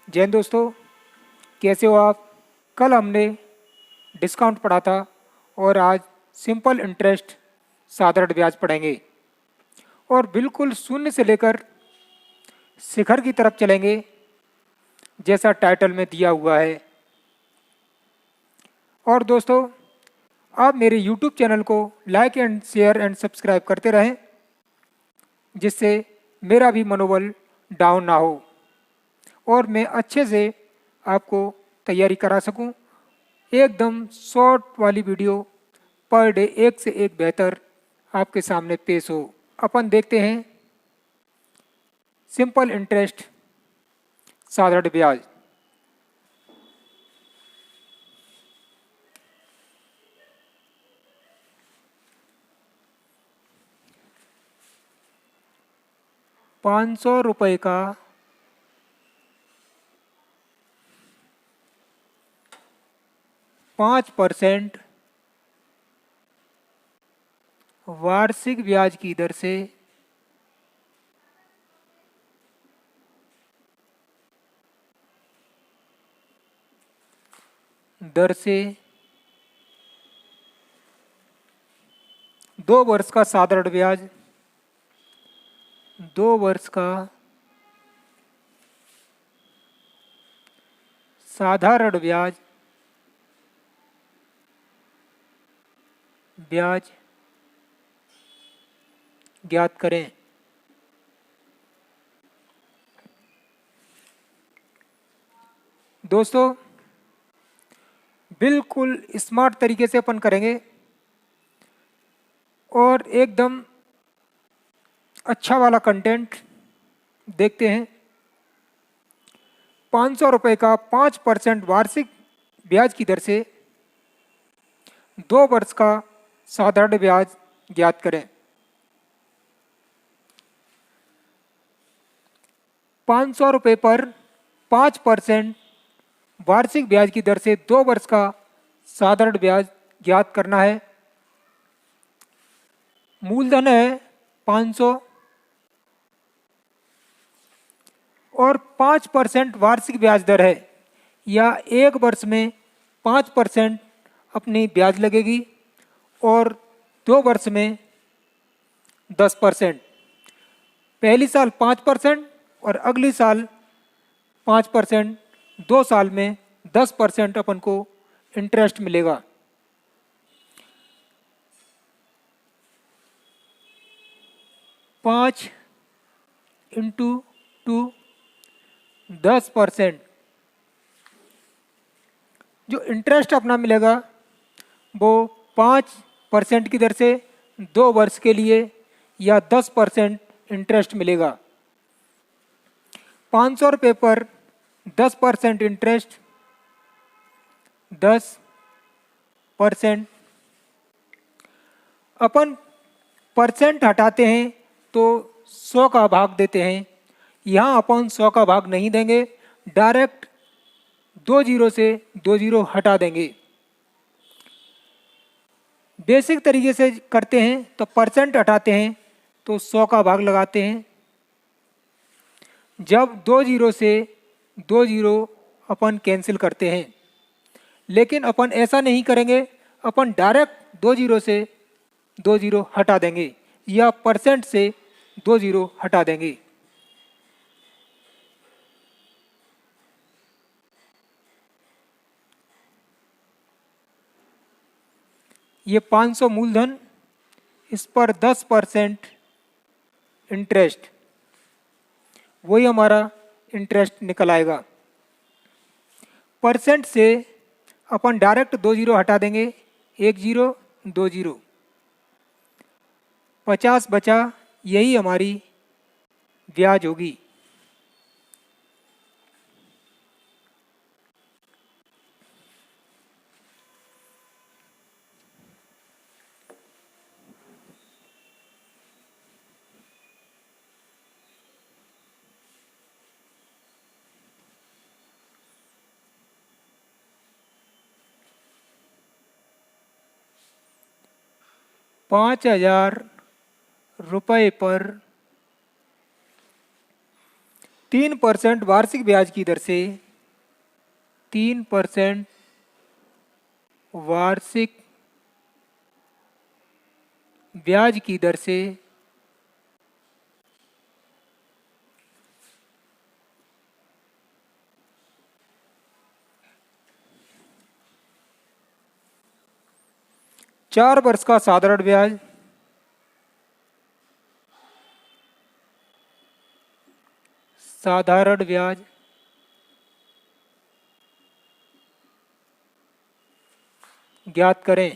जय हिंद दोस्तों, कैसे हो आप। कल हमने डिस्काउंट पढ़ा था और आज सिंपल इंटरेस्ट साधारण ब्याज पढ़ेंगे और बिल्कुल शून्य से लेकर शिखर की तरफ चलेंगे जैसा टाइटल में दिया हुआ है। और दोस्तों, आप मेरे YouTube चैनल को like and share and subscribe करते रहें जिससे मेरा भी मनोबल डाउन ना हो और मैं अच्छे से आपको तैयारी करा सकूं। एकदम शॉर्ट वाली वीडियो पर डे एक से एक बेहतर आपके सामने पेश हो। अपन देखते हैं सिंपल इंटरेस्ट साधारण ब्याज। ₹500 का 5% वार्षिक ब्याज की दर से 2 वर्ष का साधारण ब्याज, 2 वर्ष का साधारण ब्याज ब्याज ज्ञात करें। दोस्तों, बिल्कुल स्मार्ट तरीके से अपन करेंगे और एकदम अच्छा वाला कंटेंट देखते हैं। ₹500 का 5% वार्षिक ब्याज की दर से 2 वर्ष का साधारण ब्याज ज्ञात करें। ₹500 पर 5% वार्षिक ब्याज की दर से 2 वर्ष का साधारण ब्याज ज्ञात करना है। मूलधन है 500 और 5% वार्षिक ब्याज दर है, या एक वर्ष में 5% अपनी ब्याज लगेगी और 2 वर्ष में 10%। पहली साल 5% और अगली साल 5%, 2 साल में 10% अपन को इंटरेस्ट मिलेगा। पाँच इंटू 2 10%। जो इंटरेस्ट अपना मिलेगा वो 5% की दर से 2 वर्ष के लिए या 10% इंटरेस्ट मिलेगा। ₹500 पर 10% इंटरेस्ट 10%। अपन परसेंट हटाते हैं तो 100 का भाग देते हैं। यहाँ अपन 100 का भाग नहीं देंगे, डायरेक्ट 2 जीरो से 2 जीरो हटा देंगे। बेसिक तरीके से करते हैं तो परसेंट हटाते हैं तो 100 का भाग लगाते हैं। जब 2 जीरो से 2 जीरो अपन कैंसिल करते हैं, लेकिन अपन ऐसा नहीं करेंगे, अपन डायरेक्ट 2 जीरो से 2 जीरो हटा देंगे या परसेंट से 2 जीरो हटा देंगे। ये 500 मूलधन, इस पर 10% इंटरेस्ट, वही हमारा इंटरेस्ट निकल आएगा। परसेंट से अपन डायरेक्ट 2 जीरो हटा देंगे, 1 जीरो 2 जीरो, 50 बचा, यही हमारी ब्याज होगी। ₹5,000 पर 3% वार्षिक ब्याज की दर से 3% वार्षिक ब्याज की दर से 4 वर्ष का साधारण ब्याज ज्ञात करें।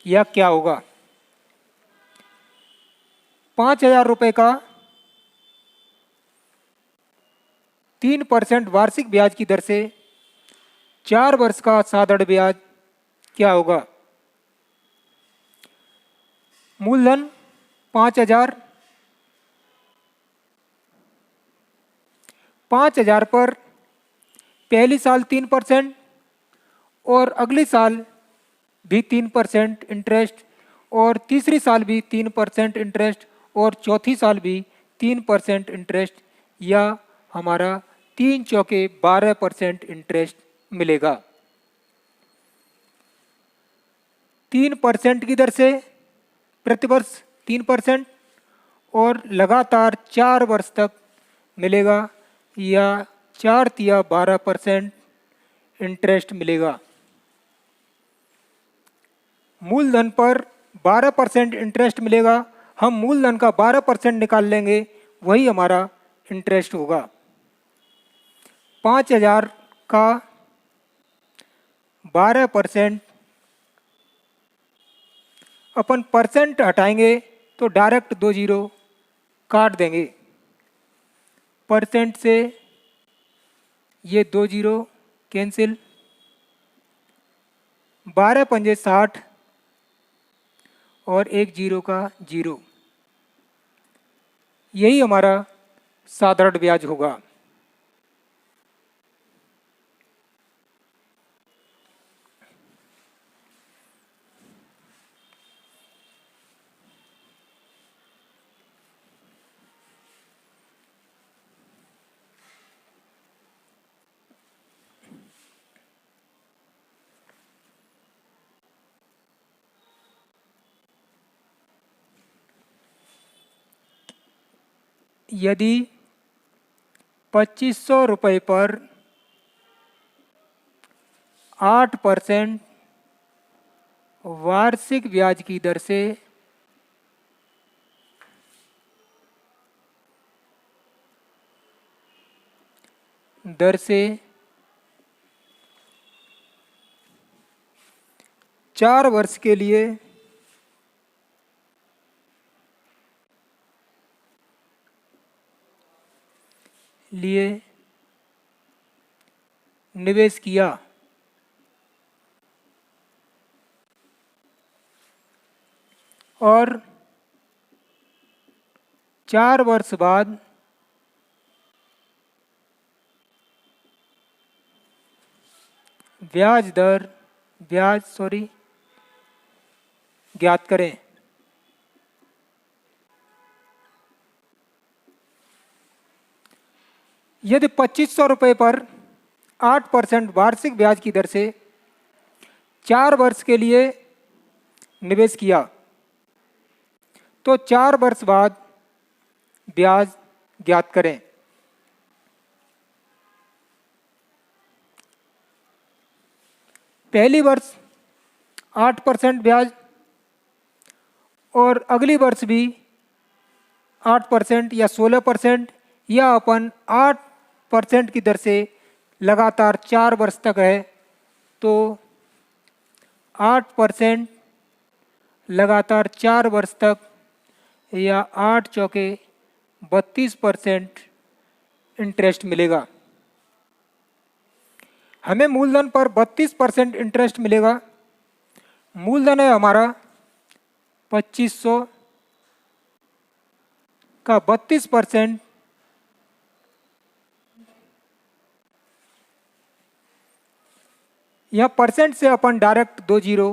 यह क्या होगा? 5,000 रुपये का 3% वार्षिक ब्याज की दर से 4 वर्ष का साधारण ब्याज क्या होगा? मूलधन 5,000, 5,000 पर पहली साल 3% और अगली साल भी 3% इंटरेस्ट और तीसरी साल भी 3% इंटरेस्ट और चौथी साल भी 3% इंटरेस्ट, या हमारा 3 चौके 12% इंटरेस्ट मिलेगा। 3% की दर से प्रतिवर्ष 3% और लगातार 4 वर्ष तक मिलेगा, या 4 तिया 12% इंटरेस्ट मिलेगा। मूलधन पर 12% इंटरेस्ट मिलेगा। हम मूलधन का 12% निकाल लेंगे, वही हमारा इंटरेस्ट होगा। 5,000 का 12% अपन परसेंट हटाएंगे तो डायरेक्ट 2 जीरो काट देंगे। परसेंट से ये 2 जीरो कैंसिल, 12 पंजे 60 और 1 जीरो का 0। यही हमारा साधारण ब्याज होगा। यदि 2,500 रुपये पर 8% वार्षिक ब्याज की दर से चार वर्ष के लिए निवेश किया और 4 वर्ष बाद ब्याज ज्ञात करें। यदि 2,500 रुपये पर 8% वार्षिक ब्याज की दर से 4 वर्ष के लिए निवेश किया तो 4 वर्ष बाद ब्याज ज्ञात करें। पहली वर्ष 8% ब्याज और अगली वर्ष भी 8% या 16%, या अपन 8% की दर से लगातार 4 वर्ष तक है तो 8% लगातार 4 वर्ष तक, या 8 चौके 32% इंटरेस्ट मिलेगा। हमें मूलधन पर 32% इंटरेस्ट मिलेगा। मूलधन है हमारा 2,500 का 32%, यह परसेंट से अपन डायरेक्ट 2 जीरो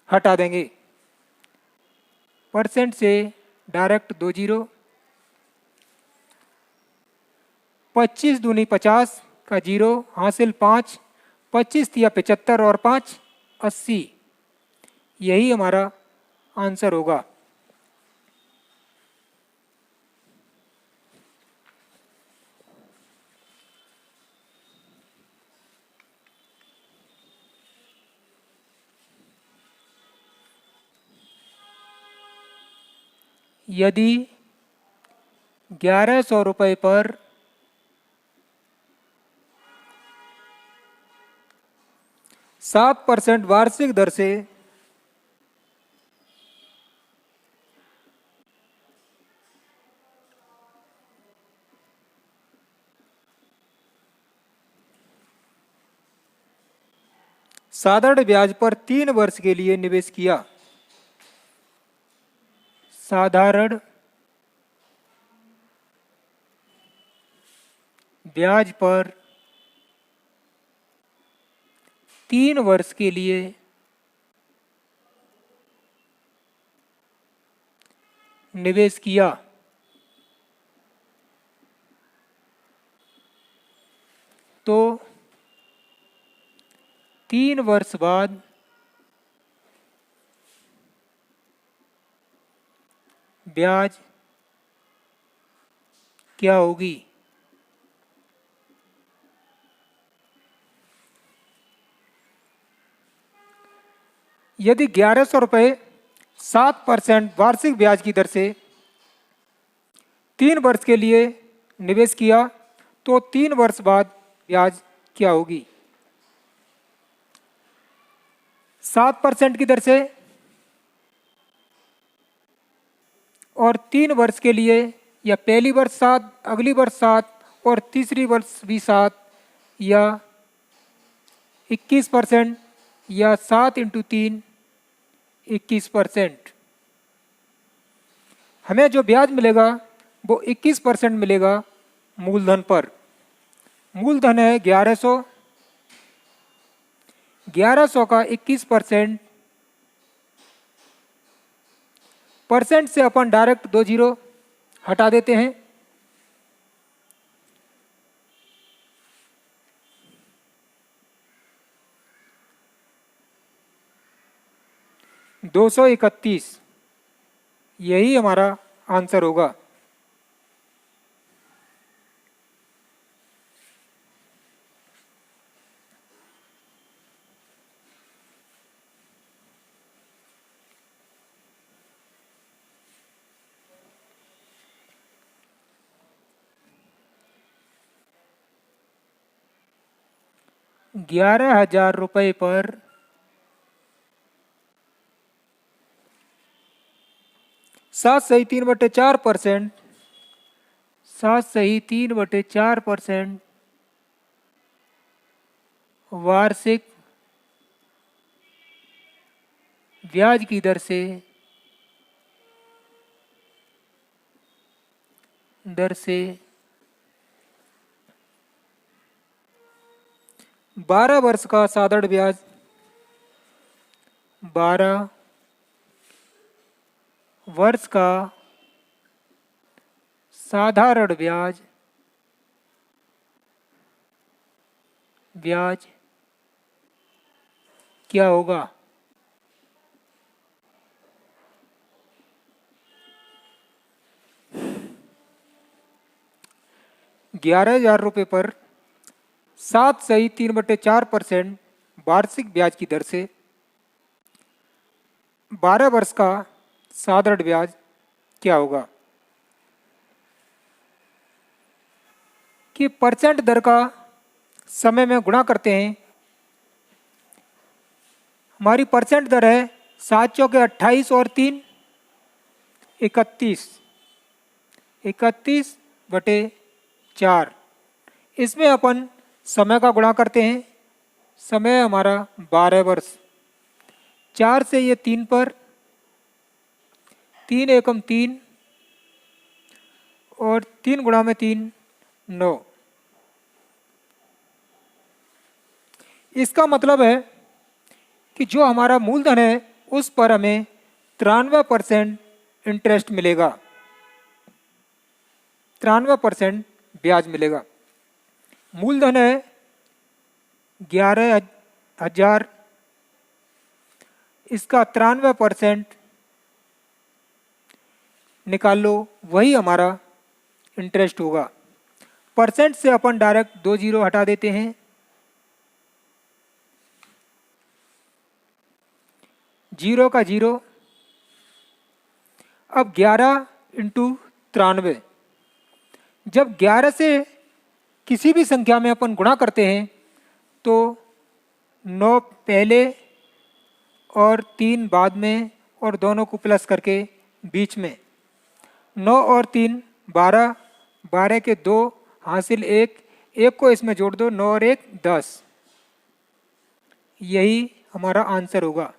हटा देंगे। परसेंट से डायरेक्ट 2 जीरो 25 दूनी 50 का 0, हासिल 5, 25 तिया 75 और 5 80। यही हमारा आंसर होगा। यदि 1100 रुपये पर 7% वार्षिक दर से साधारण ब्याज पर 3 वर्ष के लिए निवेश किया, साधारण ब्याज पर 3 वर्ष के लिए निवेश किया तो 3 वर्ष बाद ब्याज क्या होगी? यदि 1100 रुपये 7% वार्षिक ब्याज की दर से 3 वर्ष के लिए निवेश किया तो 3 वर्ष बाद ब्याज क्या होगी? 7% की दर से और 3 वर्ष के लिए, या पहली वर्ष 7, अगली वर्ष 7 और तीसरी वर्ष भी 7, या 21%, या 7 × 3 21%। हमें जो ब्याज मिलेगा वो 21% मिलेगा मूलधन पर। मूलधन है 1100, 1100 का 21%, परसेंट से अपन डायरेक्ट 2 जीरो हटा देते हैं, 231। यही हमारा आंसर होगा। ₹11,000 पर 7.3/4%, 7.3/4% वार्षिक ब्याज की दर से 12 वर्ष का साधारण ब्याज, 12 वर्ष का साधारण ब्याज क्या होगा? 11,000 रुपये पर 7.3/4% वार्षिक ब्याज की दर से 12 वर्ष का साधारण ब्याज क्या होगा? कि परसेंट दर का समय में गुणा करते हैं। हमारी परसेंट दर है 7 चौके 28 और 3 31, 31/4। इसमें अपन समय का गुणा करते हैं। समय हमारा 12 वर्ष, 4 से ये 3 पर, 3 एकम 3 और 3 गुणा में 3 9। इसका मतलब है कि जो हमारा मूलधन है उस पर हमें 93% इंटरेस्ट मिलेगा, 93% ब्याज मिलेगा। मूलधन है 11,000, इसका 93% निकाल लो, वही हमारा इंटरेस्ट होगा। परसेंट से अपन डायरेक्ट 2 जीरो हटा देते हैं, 0 का 0। अब 11 इंटू 93, जब 11 से किसी भी संख्या में अपन गुणा करते हैं तो 9 पहले और 3 बाद में और दोनों को प्लस करके बीच में, 9 और 3 12, 12 के 2 हासिल 1, 1 को इसमें जोड़ दो, 9 और 1 10। यही हमारा आंसर होगा।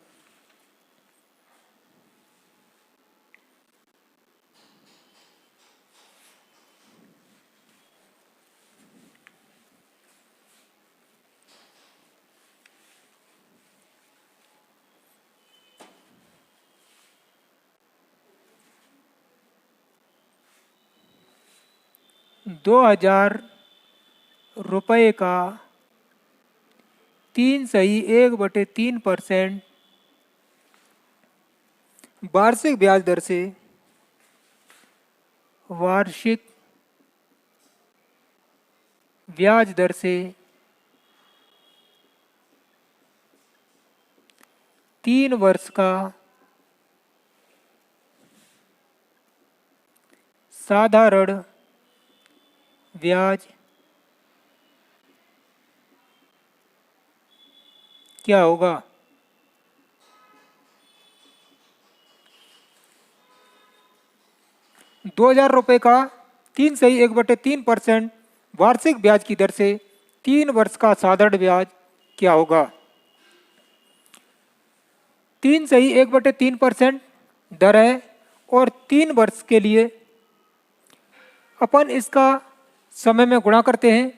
₹2,000 का 3/1/3% वार्षिक ब्याज दर से, वार्षिक ब्याज दर से 3 वर्ष का साधारण ब्याज क्या होगा? ₹2,000 का 3/1/3% वार्षिक ब्याज की दर से 3 वर्ष का साधारण ब्याज क्या होगा? 3/1/3% दर है और 3 वर्ष के लिए अपन इसका समय में गुणा करते हैं।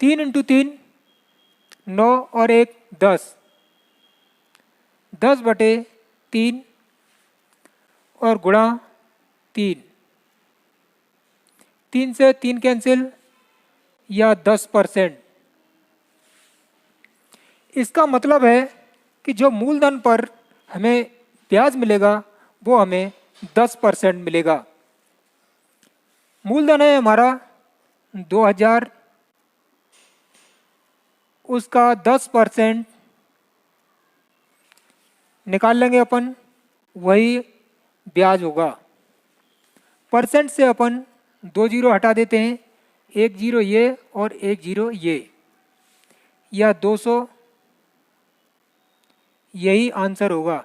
3 इंटू 3 9 और 1 10, 10/3 और गुणा 3, 3 से 3 कैंसिल या 10%। इसका मतलब है कि जो मूलधन पर हमें ब्याज मिलेगा वो हमें 10% मिलेगा। मूलधन है हमारा 2,000, उसका 10% निकाल लेंगे अपन, वही ब्याज होगा। परसेंट से अपन 2 जीरो हटा देते हैं, 1 जीरो ये और 1 जीरो ये, या 200, यही आंसर होगा।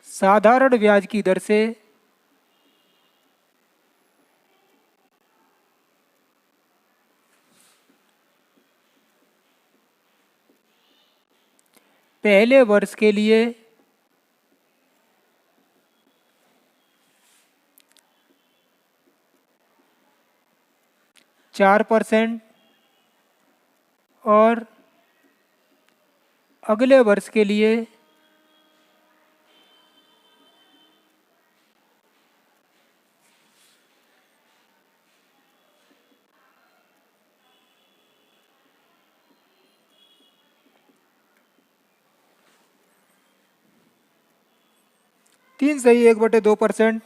साधारण ब्याज की दर से पहले वर्ष के लिए 4% और अगले वर्ष के लिए 3/1/2%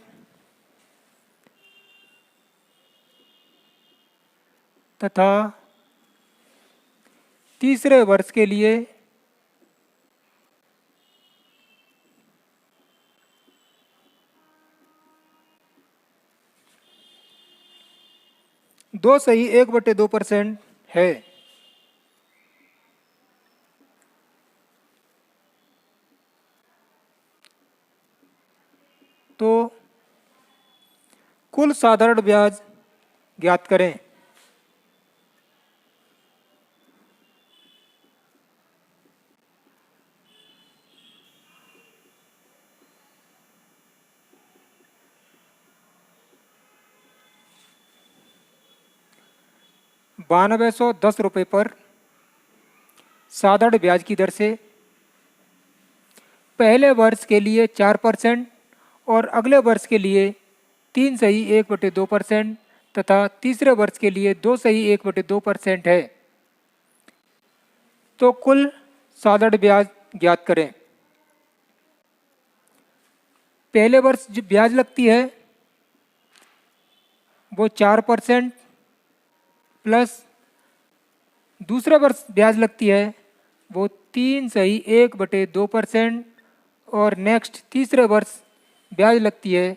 तथा तीसरे वर्ष के लिए 2/1/2% है। तो कुल साधारण ब्याज ज्ञात करें। 9210 रुपये पर साधारण ब्याज की दर से पहले वर्ष के लिए 4% और अगले वर्ष के लिए 3.1/2% तथा तीसरे वर्ष के लिए 2.1/2% है। तो कुल साधारण ब्याज ज्ञात करें। पहले वर्ष जो ब्याज लगती है वो 4% प्लस दूसरे वर्ष ब्याज लगती है वो 3.1/2% और नेक्स्ट तीसरे वर्ष ब्याज लगती है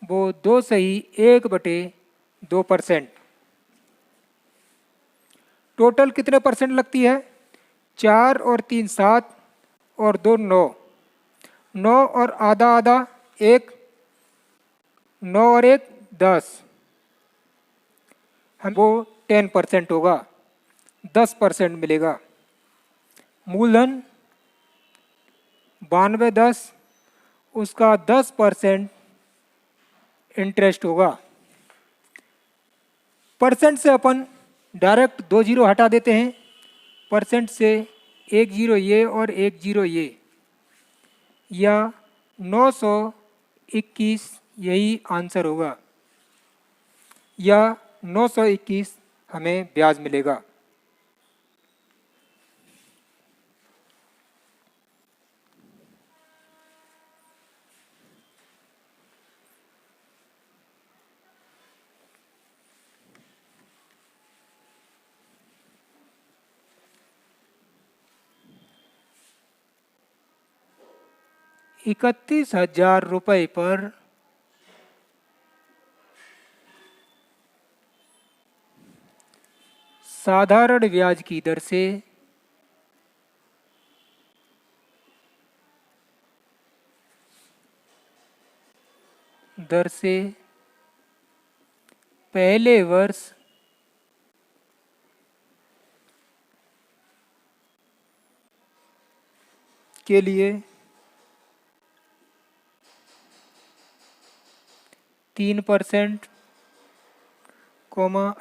वो 2.1/2%। टोटल कितने परसेंट लगती है? 4 और 3 7 और 2 9। 9 और आधा आधा 1, 9 और 1 10। हम वो 10% होगा, 10% मिलेगा। मूलधन 9210, उसका 10% इंटरेस्ट होगा। परसेंट से अपन डायरेक्ट 2 जीरो हटा देते हैं। परसेंट से 1 जीरो ये और 1 जीरो ये, या 921 यही आंसर होगा, या 921 हमें ब्याज मिलेगा। ₹31,000 पर साधारण ब्याज की दर से पहले वर्ष के लिए 3%,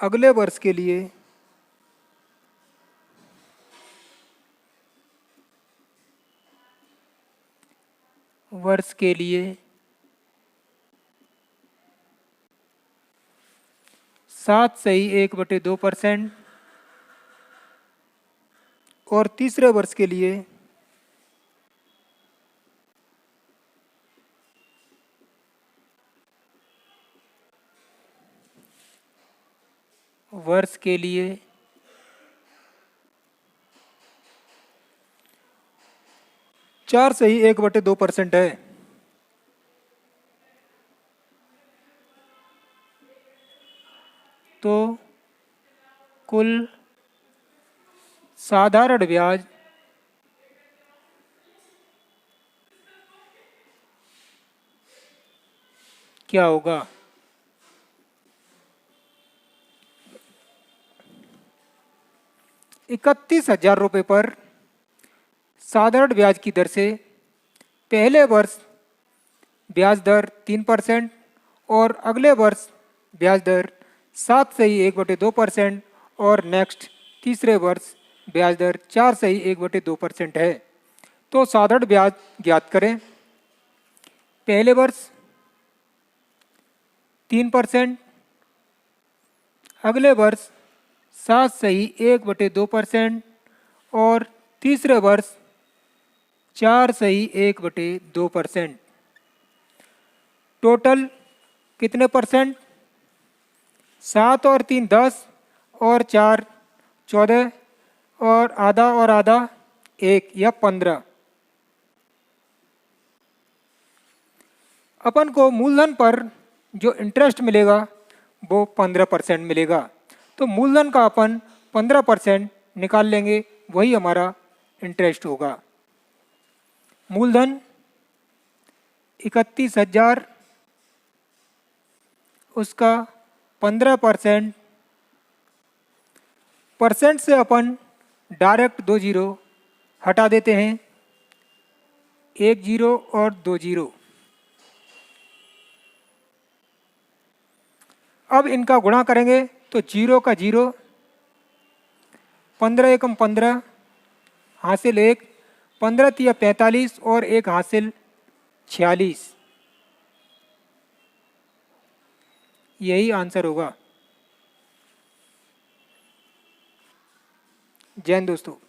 अगले वर्ष के लिए 7.1/2% और तीसरे वर्ष के लिए वर्ष के लिए 4.1/2% है। तो कुल साधारण ब्याज क्या होगा? ₹31,000 पर साधारण ब्याज की दर से पहले वर्ष ब्याज दर 3% और अगले वर्ष ब्याज दर 7.1/2% और नेक्स्ट तीसरे वर्ष ब्याज दर 4.1/2% है। तो साधारण ब्याज ज्ञात करें। पहले वर्ष 3%, अगले वर्ष 7.1/2% और तीसरे वर्ष 4.1/2%। टोटल कितने परसेंट? 7 और 3 10 और 4 14 और आधा 1 या 15। अपन को मूलधन पर जो इंटरेस्ट मिलेगा वो 15% मिलेगा। तो मूलधन का अपन 15% निकाल लेंगे, वही हमारा इंटरेस्ट होगा। मूलधन 31,000, उसका 15%। परसेंट से अपन डायरेक्ट 2 जीरो हटा देते हैं, 1 जीरो और 2 जीरो। अब इनका गुणा करेंगे तो जीरो का जीरो 15 एकम 15 हासिल 1, 15 तिया 45 और 1 हासिल 46। यही आंसर होगा। जय हिंद दोस्तों।